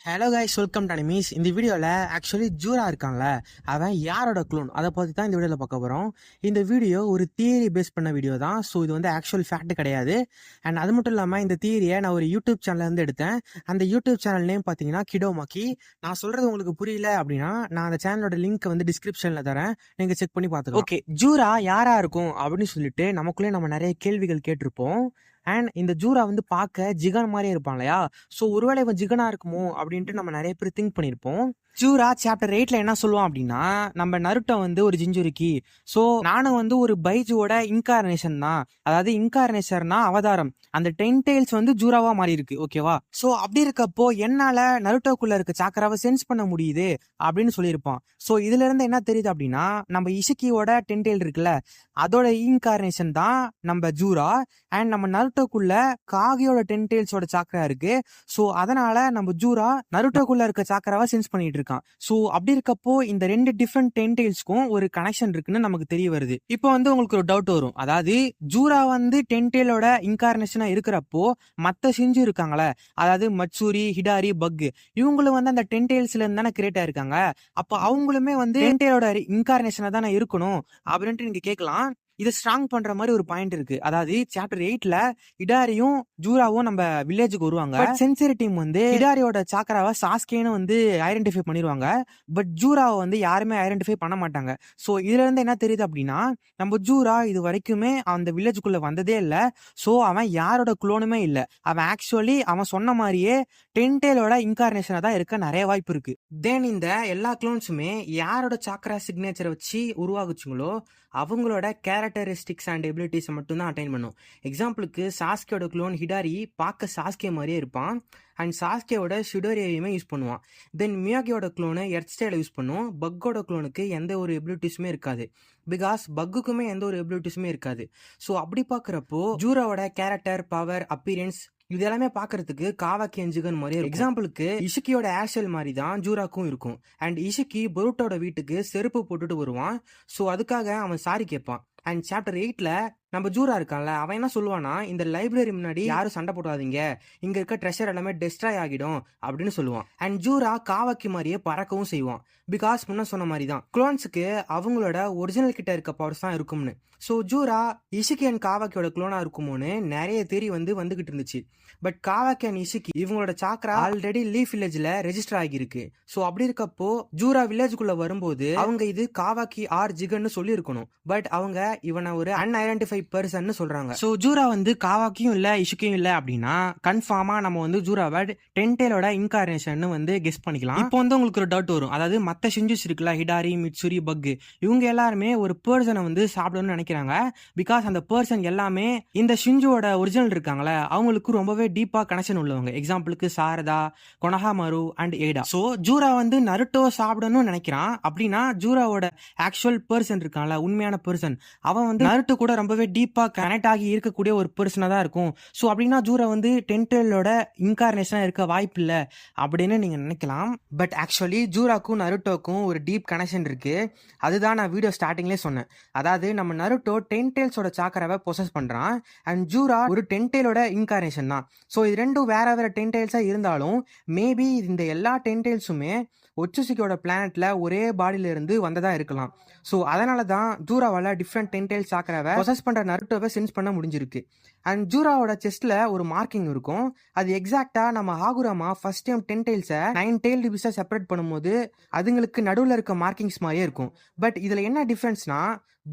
Hello guys, welcome to animes. இந்த வீடியோவில் actually ஜூரா இருக்கான்ல, அவன் யாரோட க்ளோன் அதை பற்றி தான் இந்த வீடியோவில் பார்க்க போகிறோம். இந்த வீடியோ ஒரு தியரி பேஸ் பண்ண வீடியோ தான். ஸோ இது வந்து ஆக்சுவல் ஃபேக்ட் கிடையாது. அண்ட் அது மட்டும் இல்லாமல் இந்த தியரியை நான் ஒரு யூடியூப் சேனல்லேருந்து எடுத்தேன். அந்த யூடியூப் சேனல் நேம் பார்த்தீங்கன்னா கிடோமாக்கி. நான் சொல்கிறது உங்களுக்கு புரியல அப்படின்னா நான் அந்த சேனலோட லிங்க் வந்து டிஸ்கிரிப்ஷனில் தரேன், நீங்கள் செக் பண்ணி பார்த்துக்கலாம். ஓகே, ஜூரா யாரா இருக்கும் அப்படின்னு சொல்லிட்டு நமக்குள்ளே நம்ம நிறைய கேள்விகள் கேட்டிருப்போம். அண்ட் இந்த ஜூரா வந்து பார்க்க ஜிகன் மாதிரியே இருப்பான் இல்லையா? ஸோ ஒருவேளை இவன் ஜிகனா இருக்குமோ அப்படின்ட்டு நம்ம நிறைய பேர் திங்க் பண்ணியிருப்போம். ஜூரா சாப்டர் 8ல என்ன சொல்லுவான் அப்படின்னா, நம்ம நருட்டோ வந்து ஒரு ஜிஞ்சுரிக்கி. ஸோ நானும் வந்து ஒரு பைஜுவோட இன்கார்னேஷன் தான். அதாவது இன்கார்னேஷன்னா அவதாரம். அந்த 10 டெய்ல்ஸ் வந்து ஜூராவா மாறி இருக்கு, ஓகேவா? ஸோ அப்படி இருக்கப்போ என்னால நருட்டோக்குள்ள இருக்க சாக்கராவை சென்ஸ் பண்ண முடியுது அப்படின்னு சொல்லியிருப்பான். ஸோ இதுல இருந்து என்ன தெரியுது அப்படின்னா, நம்ம இஷிக்கியோட 10 டெய்ல் இருக்குல்ல, அதோட இன்கார்னேஷன் தான் நம்ம ஜூரா. அண்ட் நம்ம நருட்டோக்குள்ள காகியோட 10 டெய்ல்ஸோட சாக்கரா இருக்கு. ஸோ அதனால நம்ம ஜூரா நருட்டோக்குள்ள இருக்க சாக்கராவை சென்ஸ் பண்ணிட்டு இருக்கான். ஸோ அப்படி இருக்கப்போ இந்த ரெண்டு டிஃப்ரெண்ட் 10 டெய்ல்ஸ்க்கும் ஒரு கனெக்ஷன் இருக்குன்னு நமக்கு தெரிய வருது. இப்போ வந்து உங்களுக்கு ஒரு டவுட் வரும். அதாவது ஜூரா வந்து 10 டெய்லோட இன்கார்னேஷனா இருக்கிறப்போ மத்த சிஞ்சு இருக்காங்களே, அதாவது மட்சூரி, ஹிடாரி, பக், இவங்களும் வந்து அந்த 10 டெய்ல்ஸ்ல இருந்து தானே கிரியேட் ஆயிருக்காங்க. அப்போ அவங்களுமே வந்து 10 டெய்லோட இன்கார்னேஷனா தானே இருக்கணும் அப்படின்ட்டு நீங்க கேட்கலாம். இதை ஸ்ட்ராங் பண்ற மாதிரி ஒரு பாயிண்ட் இருக்கு. அதாவது சாப்டர் 8ல இடாரியும் ஜூராவும் நம்ம வில்லேஜுக்கு வருவாங்க. சென்சரி டீம் வந்து இடாரியோட சாக்கராவை சாஸ்கேன்னு வந்து ஐடென்டிஃபை பண்ணிடுவாங்க. பட் ஜூராவை வந்து யாருமே ஐடென்டிஃபை பண்ண மாட்டாங்க. ஸோ இதுல இருந்து என்ன தெரியுது அப்படின்னா, நம்ம ஜூரா இது வரைக்குமே அந்த வில்லேஜுக்குள்ள வந்ததே இல்லை. ஸோ அவன் யாரோட குளோனுமே இல்லை. அவன் ஆக்சுவலி அவன் சொன்ன மாதிரியே 10 டெய்லோட இன்கார்னேஷனா தான் இருக்க நிறைய வாய்ப்பு இருக்கு. தென் இந்த எல்லா குளோன்ஸுமே யாரோட சாக்கரா சிக்னேச்சரை வச்சு உருவாகுச்சுங்களோ அவங்களோட கேரக்டரிஸ்டிக்ஸ் அண்ட் எபிலிட்டிஸை மட்டும்தான் அட்டைன் பண்ணும். எக்ஸாம்பிளுக்கு சாஸ்கேயோட க்ளோன் ஹிடாரி பார்க்க சாஸ்கே மாதிரியே இருப்பான். அண்ட் சாஸ்கேவோட ஷிடோரியையுமே யூஸ் பண்ணுவான். தென் மியாகியோட க்ளோனு எர்த் ஸ்டைலை யூஸ் பண்ணும். பக்கோட க்ளோனுக்கு எந்த ஒரு எபிலிட்டிஸுமே இருக்காது. பிகாஸ் பக்குக்குமே எந்த ஒரு எபிலிட்டிஸுமே இருக்காது. ஸோ அப்படி பார்க்குறப்போ ஜூராவோட கேரக்டர், பவர், அப்பீரியன்ஸ் இது எல்லாமே பாக்குறதுக்கு காவாக்கி எஞ்சுகன் மாதிரி. எக்ஸாம்பிளுக்கு இஷிக்கியோட ஏர்செல் மாதிரி தான் ஜூராக்கும் இருக்கும். அண்ட் இஷிக்கி பொருட்டோட வீட்டுக்கு செருப்பு போட்டுட்டு வருவான். ஸோ அதுக்காக அவன் சாரி கேட்பான். அண்ட் சாப்டர் 8ல நம்ம ஜூரா இருக்கான்ல, அவன் என்ன சொல்லுவானா, இந்த லைப்ரரி முன்னாடி யாரும் சண்டை போடாதீங்க, இங்க இருக்க ட்ரெஷர் எல்லாமே டெஸ்ட்ராய் ஆகிடும் அப்படின்னு சொல்லுவான். அண்ட் ஜூரா காவாக்கி மாதிரியே பறக்கவும் செய்வான். பிகாஸ் முன்ன சொன்ன மாதிரி தான் குளோன்ஸுக்கு அவங்களோட ஒரிஜினல் கிட்ட இருக்க பவர்ஸ் தான் இருக்கும்னு. ஸோ ஜூரா இஷிகி அண்ட் காவாக்கியோட குளோனா இருக்குமோன்னு நிறைய தேரி வந்துகிட்டு இருந்துச்சு. பட் காவாக்கி அண்ட் இஷிகி இவங்களோட சாக்கரா ஆல்ரெடி லீஃப் வில்லேஜ்ல ரெஜிஸ்டர் ஆகியிருக்கு. ஸோ அப்படி இருக்கப்போ ஜூரா வில்லேஜுக்குள்ள வரும்போது அவங்க இது காவாக்கி ஆர் ஜிகன்னு சொல்லி இருக்கணும். பட் அவங்க இவனை ஒரு அன்ஐடென்டிஃபை பர்சன் சொல்றாங்க. ஸோ ஜூரா வந்து காவாக்கியும் இல்ல இஷுக்கியும் இல்ல அப்படின்னா கன்ஃபார்மா நம்ம வந்து ஜூராவை 10 டெய்லோட இன்கார்னேஷன் வந்து கெஸ் பண்ணிக்கலாம். இப்போ வந்து உங்களுக்கு ஒரு டவுட் வரும். அதாவது மத்த ஷிஞ்சுஸ் இருக்குல்ல, ஹிடாரி, மிட்சுரி, பக், இவங்க எல்லாருமே ஒரு பர்சனை வந்து சாப்பிடணும்னு நினைக்கிறாங்க. பிகாஸ் அந்த பர்சன் எல்லாமே இந்த ஷிஞ்சுவோட ஒரிஜினல் இருக்காங்களே அவங்களுக்கு ரொம்பவே டீப்பா கனெக்ஷன் உள்ளவங்க. எக்ஸாம்பிளுக்கு சாரதா, கொனஹாமரு அண்ட் ஏடா. ஸோ ஜூரா வந்து நருட்டோ சாப்பிடணும்னு நினைக்கிறான் அப்படின்னா ஜூராவோட ஆக்சுவல் பர்சன் இருக்கான்ல, உண்மையான பர்சன், அவன் வந்து நருட்டோ கூட ரொம்பவே டீப்பா கனெக்ட் ஆகி இருக்கக்கூடிய ஒரு பர்சனா தான் இருக்கும். ஸோ அப்படின்னா ஜூரா வந்து 10 டெய்லோட இன்கார்னேஷனா இருக்க வாய்ப்பு இல்லை அப்படின்னு நீங்க நினைக்கலாம். பட் ஆக்சுவலி ஜூராக்கும் நருட்டோக்கும் ஒரு டீப் கனெக்ஷன் இருக்கு. அதுதான் நான் வீடியோ ஸ்டார்டிங்லேயே சொன்னேன். அதாவது நம்ம நருட்டோ 10 டெய்ல்ஸோட சாக்கராவை பொசஸ் பண்றான். அண்ட் ஜூரா ஒரு 10 டெய்லோட இன்கார்னேஷன் தான். ஸோ இது ரெண்டும் வேற வேற 10 டெய்ல்ஸா இருந்தாலும் மேபி இந்த எல்லா 10 டெய்ல்ஸுமே ஒச்சுசிக்கோட பிளானட்ல ஒரே பாடியில இருந்து வந்ததா இருக்கலாம். ஸோ அதனால தான் ஜூராவால டிஃப்ரெண்ட் 10 டெய்ல்ஸ் சாக்கராவை பொசஸ் பண்ற நருட்டோவை சென்ஸ் பண்ண முடிஞ்சிருக்கு. அண்ட் ஜூராவோட செஸ்ட்ல ஒரு மார்க்கிங் இருக்கும். அது எக்ஸாக்டா நம்ம ஹாகுராமா ஃபர்ஸ்ட் டைம் 10 டெய்ல்ஸை 9 டெய்ல் டிபிஸா செப்பரேட் பண்ணும்போது அதுங்களுக்கு நடுவில் இருக்க மார்க்கிங்ஸ் மாதிரியே இருக்கும். பட் இதுல என்ன டிஃபரன்ஸ்னா,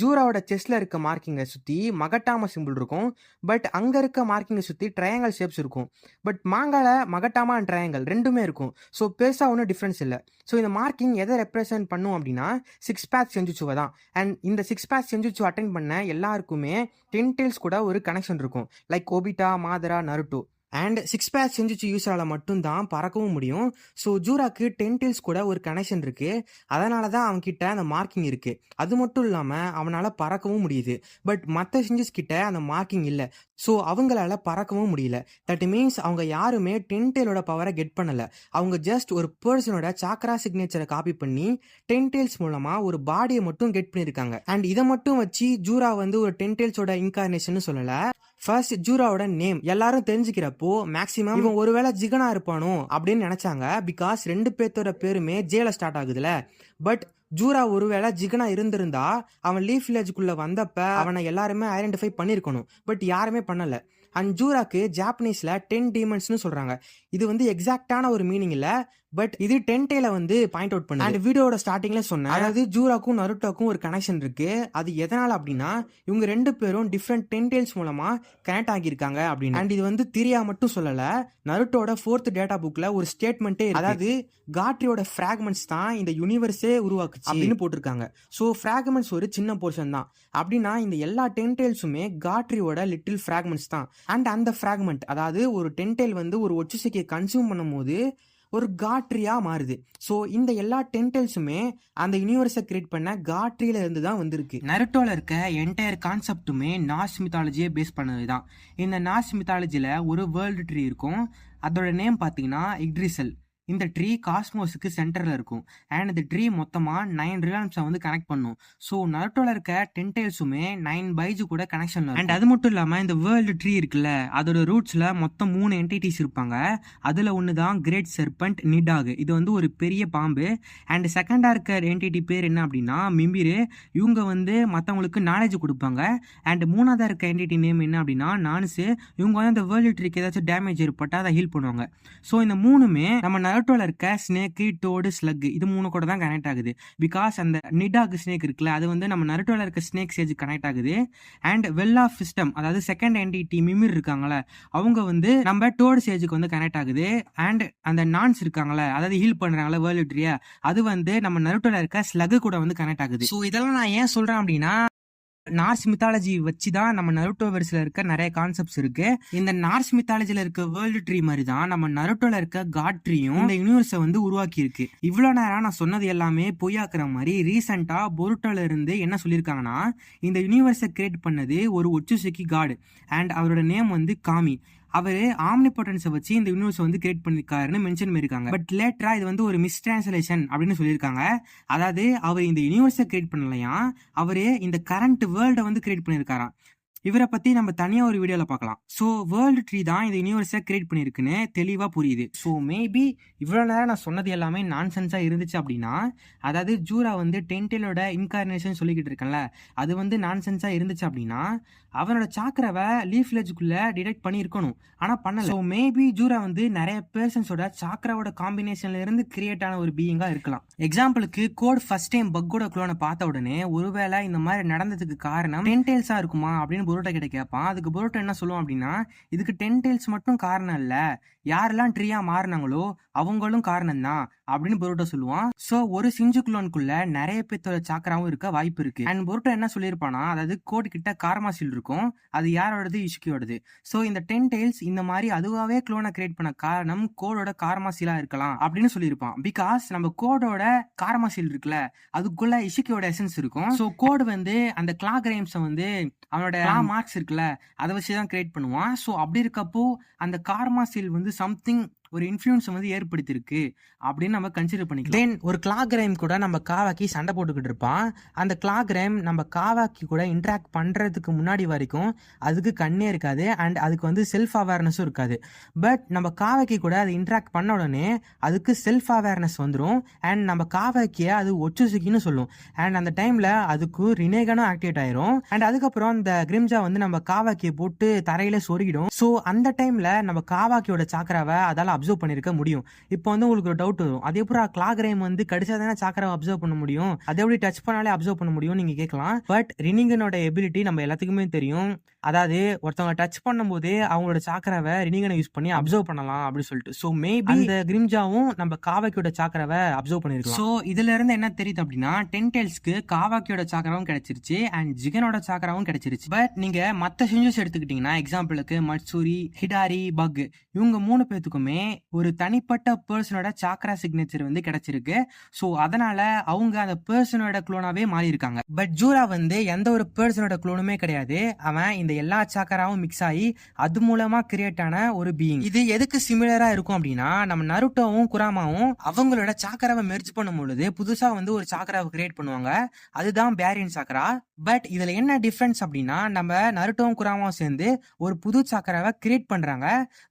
ஜூராவோட செஸ்ட்ல இருக்க மார்க்கிங்கை சுத்தி மகட்டாமா சிம்பிள் இருக்கும். பட் அங்க இருக்க மார்க்கிங்கை சுத்தி ட்ரையாங்கல் ஷேப்ஸ் இருக்கும். பட் மாங்கால மகட்டாமா அண்ட் ட்ரையாங்கல் ரெண்டுமே இருக்கும். ஸோ பெருசா ஒன்றும் டிஃபரன்ஸ் இல்லை. ஸோ இந்த மார்க்கிங் எதை ரெப்ரசென்ட் பண்ணும் அப்படின்னா 6 பேக் செஞ்சுச்சுவை தான். அண்ட் இந்த 6 பேக் செஞ்சுச்சு அட்டென்ட் பண்ண எல்லாருக்குமே 10 டெய்ல்ஸ் கூட ஒரு கனெக்ஷன் இருக்கும். Like Obito, Madara, Naruto. And 6 pack செஞ்சுச்சு யூஸரால மட்டும்தான் பறக்கவும் முடியும். ஸோ ஜூராக்கு 10 டெய்ல்ஸ் கூட ஒரு கனெக்ஷன் இருக்கு. அதனால தான் அவன்கிட்ட அந்த மார்க்கிங் இருக்கு. அது மட்டும் இல்லாமல் அவனால் பறக்கவும் முடியுது. பட் மற்ற செஞ்சஸ் கிட்ட அந்த மார்க்கிங் இல்லை. ஸோ அவங்களால பறக்கவும் முடியல. தட் மீன்ஸ் அவங்க யாருமே டென்டெயிலோட பவரை கெட் பண்ணல. அவங்க ஜஸ்ட் ஒரு பர்சனோட சாக்ரா சிக்னேச்சரை காப்பி பண்ணி டென்டெயில்ஸ் மூலமா ஒரு பாடியை மட்டும் கெட் பண்ணியிருக்காங்க. அண்ட் இதை மட்டும் வச்சு ஜூரா வந்து ஒரு டென்டெயில்ஸோட இன்கார்னேஷன் சொல்லல. ஃபர்ஸ்ட் ஜூராவோட நேம் எல்லாரும் தெரிஞ்சுக்கிறப்போ மேக்ஸிமம் இவன் ஒருவேளை ஜிகனா இருப்பானோ அப்படின்னு நினைச்சாங்க. பிகாஸ் 2 பேர்த்தோட பேருமே ஜேல ஸ்டார்ட் ஆகுதுல. பட் ஜூரா ஒருவேளை ஜிகனா இருந்திருந்தா அவன் லீஃப் வில்லேஜுக்குள்ள வந்தப்ப அவனை எல்லாருமே ஐடென்டிஃபை பண்ணிருக்கணும். பட் யாருமே பண்ணல. அண்ட் ஜூராக்கு ஜாப்பனீஸ்ல 10 டீமன்ஸ்னு சொல்றாங்க. இது வந்து எக்ஸாக்டான ஒரு மீனிங் இல்ல, பட் இது டென்டேல வந்து பாயிண்ட் அவுட் பண்ணு. அண்ட் வீடியோட ஸ்டார்டிங்ல சொன்னேன், அதாவது ஜூராக்கும் நருட்டோக்கும் ஒரு கனெக்ஷன் இருக்கு. அது எதனால அப்படின்னா இவங்க 2 பேரும் டிஃப்ரெண்ட் டென்டேல்ஸ் மூலமா கனெக்ட் ஆகியிருக்காங்க அப்படின்னு. அண்ட் இது வந்து திரியா மட்டும் சொல்லல, நருட்டோட 4th டேட்டா புக்ல ஒரு ஸ்டேட்மெண்ட்டே, அதாவது காட்ரியோட ஃபிராக்மெண்ட்ஸ் தான் இந்த யூனிவர்ஸே உருவாக்குச்சு அப்படின்னு போட்டிருக்காங்க. ஸோ ஃபிராக்மெண்ட்ஸ் ஒரு சின்ன போர்ஷன் தான். அப்படின்னா இந்த எல்லா டென்டேல்ஸுமே காட்ரியோட லிட்டில் ஃபிராக்மெண்ட்ஸ் தான். அண்ட் அந்த ஃபிராக்மெண்ட், அதாவது ஒரு டென்டேல் வந்து ஒரு ஒச்சுசைக்கியை கன்சியூம் பண்ணும்போது ஒரு காட்ரியா மாறுது. ஸோ இந்த எல்லா டென்டெல்ஸுமே அந்த யூனிவர்ஸை கிரியேட் பண்ண காட்ரியில இருந்து தான் வந்திருக்கு. நருட்டோல இருக்க என்டையர் கான்செப்டுமே நார்ஸ் மித்தாலஜியை பேஸ் பண்ணது தான். இந்த நார்ஸ் மித்தாலஜியில் ஒரு வேர்ல்டு ட்ரீ இருக்கும். அதோட நேம் பார்த்தீங்கன்னா இக்ட்ரிசல். இந்த ட்ரீ காஸ்மோஸுக்கு சென்டரில் இருக்கும். அண்ட் இந்த ட்ரீ மொத்தமாக 9 ரியால்ம்ஸை வந்து கனெக்ட் பண்ணும். ஸோ நருட்டோல இருக்க டென்டெயில்ஸுமே 9 பைஜு கூட கனெக்ஷன். அண்ட் அது மட்டும் இல்லாமல் இந்த வேர்ல்டு ட்ரீ இருக்குல்ல, அதோட ரூட்ஸில் மொத்தம் 3 என்டிட்டிஸ் இருப்பாங்க. அதில் ஒன்று தான் கிரேட் செர்பன்ட் நிடாக். இது வந்து ஒரு பெரிய பாம்பு. அண்ட் செகண்டாக இருக்க என்டிட்டி பேர் என்ன அப்படின்னா மிம்பிரு. இவங்க வந்து மற்றவங்களுக்கு நாலேஜ் கொடுப்பாங்க. அண்ட் மூணாவதாக இருக்க என்டிட்டி நேம் என்ன அப்படின்னா நானுசு. இவங்க வந்து அந்த வேர்ல்டு ட்ரீக்கு ஏதாச்சும் டேமேஜ் ஏற்பட்டால் அதை ஹீல் பண்ணுவாங்க. ஸோ இந்த மூணுமே நம்ம நருட்டோல இருக்க ஸ்னேக்கு, டோடு, ஸ்லக் இது 3 கூட தான் கனெக்ட் ஆகுது. பிகாஸ் அந்த நிடாக் ஸ்னேக் இருக்குல்ல, அது வந்து நம்ம நருட்டோல இருக்க ஸ்னேக் சேஜ் கனெக்ட் ஆகுது. அண்ட் வெல் ஆஃப் சிஸ்டம், அதாவது செகண்ட் என்டிட்டி மிமிர் இருக்காங்களே, அவங்க வந்து நம்ம டோடு சேஜுக்கு வந்து கனெக்ட் ஆகுது. அண்ட் அந்த நான்ஸ் இருக்காங்களே, அதாவது ஹீல் பண்றாங்களே வேர்ல்டு ட்ரீ, அது வந்து நம்ம நருட்டோல இருக்க ஸ்லக் கூட வந்து கனெக்ட் ஆகுது. ஸோ இதெல்லாம் நான் ஏன் சொல்றேன் அப்படின்னா, நார்ஸ் மித்தாலஜி வச்சு தான் நம்ம நருட்டோ வெர்ஸ்ல இருக்க நிறைய கான்செப்ட்ஸ் இருக்கு. இந்த நார்ஸ் மித்தாலஜில இருக்க வேர்ல்டு ட்ரீ மாதிரி தான் நம்ம நருட்டோல இருக்க காட் ட்ரீயும் இந்த யூனிவர்ஸை வந்து உருவாக்கி இருக்கு. இவ்வளவு நேரம் நான் சொன்னது எல்லாமே பொய்யாக்குற மாதிரி ரீசெண்டா பொருட்டோல இருந்து என்ன சொல்லியிருக்காங்கன்னா, இந்த யூனிவர்ஸை கிரியேட் பண்ணது ஒரு ஒச்சுசெக்கி காட். அண்ட் அவரோட நேம் வந்து காமி. அவர் ஆம்னிபொட்டன்ஸை வச்சு இந்த யூனிவர்ஸ் வந்து கிரியேட் பண்ணிருக்காருன்னு மென்ஷன் பண்ணிருக்காங்க. பட் லேட்டரா இது வந்து ஒரு மிஸ் டிரான்ஸ்லேஷன் அப்படின்னு சொல்லியிருக்காங்க. அதாவது அவர் இந்த யூனிவர்ஸை கிரியேட் பண்ணலையா, அவரு இந்த கரண்ட் வேர்ல்டை வந்து கிரியேட் பண்ணியிருக்காராம். இவரை பத்தி நம்ம தனியா ஒரு வீடியோல பார்க்கலாம். ஸோ வேர்ல்டு ட்ரீ தான் இந்த யூனிவர்ஸை கிரியேட் பண்ணிருக்குன்னு தெளிவா புரியுது. ஸோ மேபி இவ்வளவு நேரம் நான் சொன்னது எல்லாமே நான்சென்ஸா இருந்துச்சு அப்படின்னா, அதாவது ஜூரா வந்து டென்டெயிலோட இன்கார்னேஷன் சொல்லிக்கிட்டு இருக்கேன்ல, அது வந்து நான்சென்ஸா இருந்துச்சு அப்படின்னா அவனோட சாக்கரவை லீஃப் வில்லேஜுக்குள்ள டிடெக்ட் பண்ணி இருக்கணும். ஆனா பண்ணல. ஸோ மேபி ஜூரா வந்து நிறைய பர்சன்ஸோட சாக்கராவோட காம்பினேஷன்ல இருந்து கிரியேட் ஆன ஒரு பீயிங்கா இருக்கலாம். எக்ஸாம்பிளுக்கு கோட் ஃபர்ஸ்ட் டைம் பக்கோட குளோனை பார்த்த உடனே ஒருவேளை இந்த மாதிரி நடந்ததுக்கு காரணம் டென்டெயில்ஸா இருக்குமா அப்படின்னு பொருட்டை கிட்ட கேட்பான். அதுக்கு பொருட்டை என்ன சொல்லுவோம் அப்படின்னா, இதுக்கு டென்டெயில்ஸ் மட்டும் காரணம் இல்ல, யாரெல்லாம் ட்ரீயா மாறினாங்களோ அவங்களும் காரணம் தான் அப்படின்னு பொருட்டை சொல்லுவான். ஸோ ஒரு சிஞ்சு குளோனுக்குள்ள நிறைய பேர்த்தோட சாக்கராவும் இருக்க வாய்ப்பு இருக்கு. அண்ட் பொருட்டை என்ன சொல்லியிருப்பானா, அதாவது கோட் கிட்ட கார்மாசில் இருக்கும், அது யாரோடது, இஷ்கியோடது. ஸோ இந்த டென்டெயில்ஸ் இந்த மாதிரி அதுவாகவே குளோனை கிரியேட் பண்ண காரணம் கோடோட கார்மாசிலா இருக்கலாம் அப்படின்னு சொல்லியிருப்பான். பிகாஸ் நம்ம கோடோட கார்மாசில் இருக்குல்ல, அதுக்குள்ள இஷ்கியோட எசன்ஸ் இருக்கும். ஸோ கோடு வந்து அந்த கிளாக் ரைம்ஸை வந்து அவனோட மார்க்ஸ் இருக்குல்ல, அதை வச்சுதான் கிரியேட் பண்ணுவான். ஸோ அப்படி இருக்கப்போ அந்த கார்மாசில் வந்து சம்திங் ஒரு இன்ஃப்ளூயன்ஸ் வந்து ஏற்படுத்தியிருக்கு அப்படின்னு நம்ம கன்சிடர் பண்ணிக்கலாம். தென் ஒரு கிளாக் ரைம் கூட நம்ம காவாக்கி சண்டை போட்டுக்கிட்டு இருப்பான். அந்த கிளாக் ரைம் நம்ம காவாக்கி கூட இன்ட்ராக்ட் பண்றதுக்கு முன்னாடி வரைக்கும் அதுக்கு கண்ணே இருக்காது. அண்ட் அதுக்கு வந்து செல்ஃப் அவேர்னஸும் இருக்காது. பட் நம்ம காவாக்கி கூட அது இன்ட்ராக்ட் பண்ண உடனே அதுக்கு செல்ஃப் அவேர்னஸ் வந்துடும். அண்ட் நம்ம காவாக்கியை அது ஒச்சுசுக்கின்னு சொல்லும். அண்ட் அந்த டைம்ல அதுக்கு ரினேகனும் ஆக்டிவேட் ஆயிரும். அண்ட் அதுக்கப்புறம் அந்த கிரிம்ஜா வந்து நம்ம காவாக்கியை போட்டு தரையில சொருகிடும். ஸோ அந்த டைம்ல நம்ம காவாக்கியோட சாக்கராவை அதால அப்சர்வ் பண்ணிருக்க முடியும். இப்போ வந்து உங்களுக்கு ஒரு டவுட் வரும், அதே பூரா கிளாக் ரைம் வந்து கடிச்சா தானே சாக்கராவை அப்சர்வ் பண்ண முடியும், அதை எப்படி டச் பண்ணாலே அப்சர்வ் பண்ண முடியும் நீங்க கேட்கலாம். பட் ரினிகனோட எபிலிட்டி நம்ம எல்லாத்துக்குமே தெரியும். அதாவது ஒருத்தவங்க டச் பண்ணும் போதே அவங்களோட சாக்கராவை ரினிகனை யூஸ் பண்ணி அப்சர்வ் பண்ணலாம் அப்படின்னு சொல்லிட்டு. ஸோ மேபி அந்த கிரிம்ஜாவும் நம்ம காவாக்கியோட சாக்கராவை அப்சர்வ் பண்ணிருக்கலாம். ஸோ இதுல இருந்து என்ன தெரியுது அப்படின்னா, டென்டெயில்ஸ்க்கு காவாக்கியோட சாக்கராவும் கிடைச்சிருச்சு அண்ட் ஜிகனோட சாக்கராவும் கிடைச்சிருச்சு. பட் நீங்க மத்த செஞ்சஸ் எடுத்துக்கிட்டீங்கன்னா, எக்ஸாம்பிளுக்கு மட்சூரி, ஹிடாரி, பக், இவங்க 3 பேத்துக்குமே ஒரு தனிப்பட்ட பர்சனோட சாக்கரா சிக்னேச்சர் வந்து கிடைச்சிருக்கு. ஸோ அதனால அவங்க அந்த பர்சனோட குளோனாவே மாறி இருக்காங்க. பட் ஜூரா வந்து எந்த ஒரு பர்சனோட குளோனுமே கிடையாது. அவன் இந்த எல்லா சாக்கராவும் மிக்ஸ் ஆகி அது மூலமா கிரியேட் ஆன ஒரு பீயிங். இது எதுக்கு சிமிலரா இருக்கும் அப்படின்னா, நம்ம நருட்டோவும் குராமாவும் அவங்களோட சாக்கராவை மெர்ஜ் பண்ணும் பொழுது புதுசா ஒரு சாக்கராவை கிரியேட் பண்ணுவாங்க. அதுதான் பேரியன் சாக்கரா. பட் இதுல என்ன டிஃபரன்ஸ் அப்படின்னா, நம்ம நருட்டோவும் குராமாவும் சேர்ந்து ஒரு புது சாக்கராவை கிரியேட் பண்றாங்க.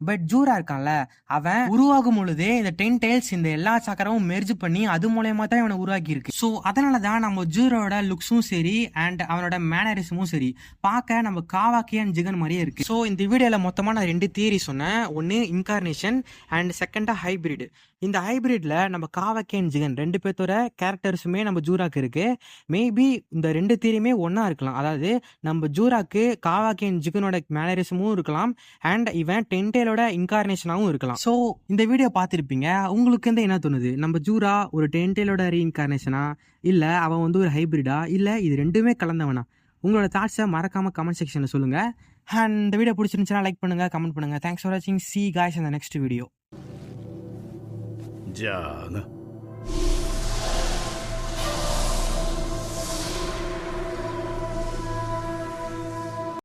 பட் ஜூரா இருக்கான்ல, அவன் உருவாகும் பொழுதே இந்த 10 டைல்ஸ் இந்த எல்லா சாக்கராவும் மெர்ஜ் பண்ணி அது மூலயமா தான் இவனை உருவாக்கி இருக்கு. ஸோ அதனாலதான் நம்ம ஜூரோட லுக்ஸும் சரி அண்ட் அவனோட மேனரிசமும் சரி பார்க்க நம்ம காவாக்கி அண்ட் ஜிகன் மாதிரியே இருக்கு. ஸோ இந்த வீடியோல மொத்தமா நான் 2 தியரி சொன்னேன். ஒன்னு இன்கார்னேஷன் அண்ட் செகண்டா ஹைபிரிட். இந்த ஹைபிரிட்ல நம்ம காவாக்கி அண்ட் ஜிகன் 2 பேர்த்தோட கேரக்டர்ஸுமே நம்ம ஜூராக்கு இருக்கு. மேபி இந்த 2 தியரியுமே ஒன்னா இருக்கலாம். அதாவது நம்ம ஜூராக்கு காவாக்கி அண்ட் ஜிகனோட மேனரிசமும் இருக்கலாம் அண்ட் இவன் டென்டேலோட இன்கார்னேஷனாகவும் இருக்கலாம். ஸோ இந்த வீடியோ பார்த்துருப்பீங்க. உங்களுக்கு என்ன தோணுது? நம்ம ஜூரா ஒரு டென்டேலோட ரீஇன்கார்னேஷனா, இல்ல அவன் ஒரு ஹைபிரிடா, இல்ல இது ரெண்டுமே கலந்தவனா? உங்களோட தாட்ஸை மறக்காம கமெண்ட் செக்ஷன்ல சொல்லுங்க. அண்ட் இந்த வீடியோ பிடிச்சிருந்துச்சுன்னா லைக் பண்ணுங்க, கமெண்ட் பண்ணுங்க. தேங்க்ஸ் ஃபார் வாட்சிங். See you guys in the next video. じゃあな。